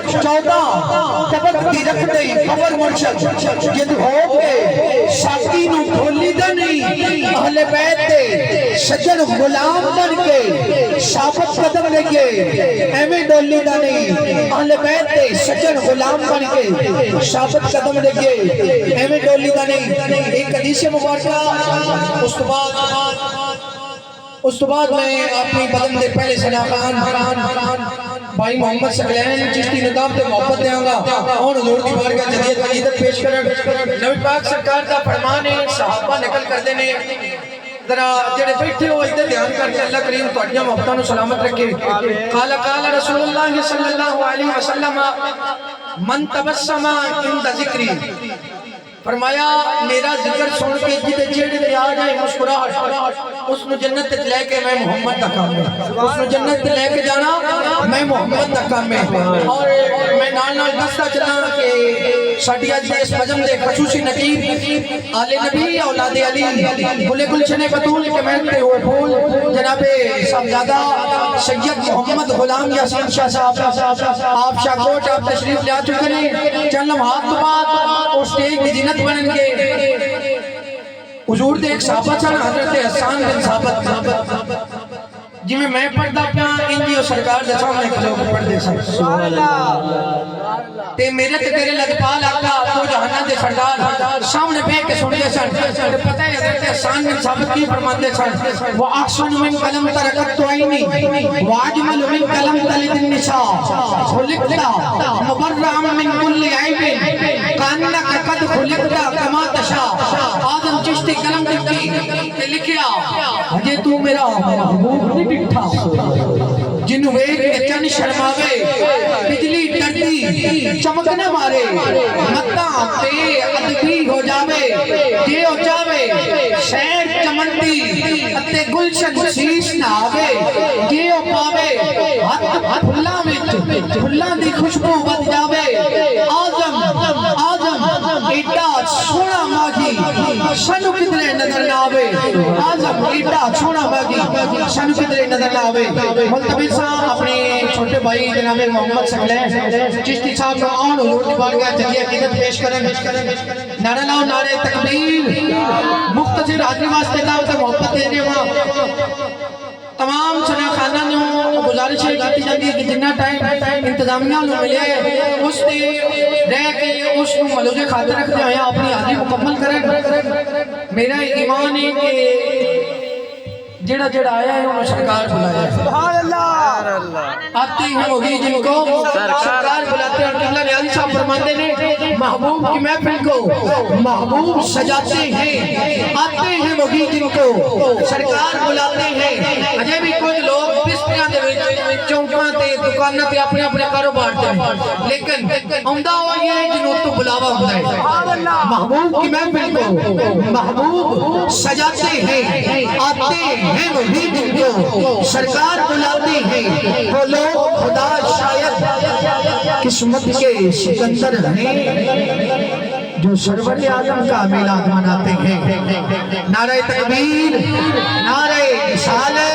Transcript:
14 تبت دی رکھ دئی خبر مرشد جد ہو کے شاکی نو بھولی دا نہیں اہل بیت دے سجن غلام بن کے شابت قدم لگے ایمیں ڈولی دا نہیں اہل بیت دے سجن غلام بن کے شابت قدم لگے ایمیں ڈولی دا نہیں ایک حدیث مبارکہ اس تو بعد میں اپنی بدن دے پہلے سنا خان بھائی محمد سکلین چشتی نتاب تے محبت دے آنگا اور حضور دی بارگاہ جدید مجیدت پیش کریں نبی پاک سرکار دا فرمان ہے صحابہ نقل کر دینے ذرا جڑے بیٹھے ہو ادھر دھیان کر کے اللہ کریم تواڈیاں محبتاں نو سلامت رکھے قال رسول اللہ صلی اللہ علیہ وسلم من تبسم عند ذکری فرمایا میرا ذکر سن کے جدے چہرے تے آ جائے مسکراہٹ اس نو جنت تے لے کے میں محمد دا کام ہے اس نو جنت تے لے کے جانا میں محمد دا کام ہے اور میں نال نال دستا چلا کہ ساڈی اج دے اس مجم دے خصوصی نقیب آل نبی اولاد علی گلے گلشن بطول کے محنتے ہوئے پھول جناب صاحبزادہ سید محمد غلام یاسین شاہ صاحب آپ شاہکوٹ آپ تشریف لے آ چکے ہیں چند لمحات تو بعد اور سٹیج کی زینت بنن گے حضور دے ایک صحابہ چھانا حضرت حسان بن ثابت جی میں پڑھتا پیا انجی اور سرکار دے سامنے کھلو کے پڑھ دے سبحان اللہ تے میرے تے تیرے لجپال آقا تو جہنم دے سردار سامنے بیٹھ کے سن دے سن پتہ ہے حضرت حسان بن ثابت کی فرماتے سن وہ احسن من قلم ترکت تو عینی واجمل من قلم تلد النساء خلقت مبرعا من كل عیب کانک قد خلقت کما تشاء آدم چشتی قلم دکھی تے لکھیا ہجے تو میرا محبوب نہیں ڈٹھا جنہوں ایک چن شرماوے بجلی ڈرتی چمک نہ مارے متاں تے ادبی ہو جاوے جے ہو جاوے شہر چمنتی اتے گلشن شیش نہ آوے جے ہو پاوے ہاتھ پھلا وچ پھلاں دی خوشبو ود جاوے آزم ایڈا سونا ماغی سنو کدرے نظر نہ آوے آزم ایڈا سونا ماغی سنو کدرے نظر نہ آوے ملتبس اپنے چھوٹے بھائی جناب محمد سکلین چشتی صاحب کو آن حضور دی بارگاہ جلی عقیدت پیش کریں نعرہ لاؤ نعرہ تکبیر مختصر حاضری واسطے لاؤ تے محبت دینے وہاں تمام سنہ خانہ نے گزارش کی جاتی ہے کہ جنہ ٹائم انتظامیہ نو ملے اس نے رہ کے اس نو ملوز خاطر رکھ دیا ہے اپنی حاضری مکمل کریں میرا ایمان ہے کہ جڑا جڑا آیا ہے انہوں سرکار بلایا ہے سبحان اللہ آتے ہیں وہی جن کو سرکار بلاتے ہیں اللہ نے علی صاحب فرماتے ہیں محبوب کی محفل کو محبوب سجاتے ہیں آتے ہیں وہی جن کو سرکار بلاتے ہیں اجے بھی کوئی لوگ بستریاں دے چونکاں تے دکاناں تے اپنے اپنے کاروبار تے لیکن عمدہ ہو یہ جنوں تو بلاوا ہوتا ہے محبوب کی محفل کو محبوب سجاتے ہیں آتے ہیں وہی جن کو سرکار بلاتے ہیں وہ لوگ خدا شاید قسمت کے سکندر ہیں جو سرور اعظم کا میلاد مناتے ہیں نعرہ تکبیر نعرہ رسالت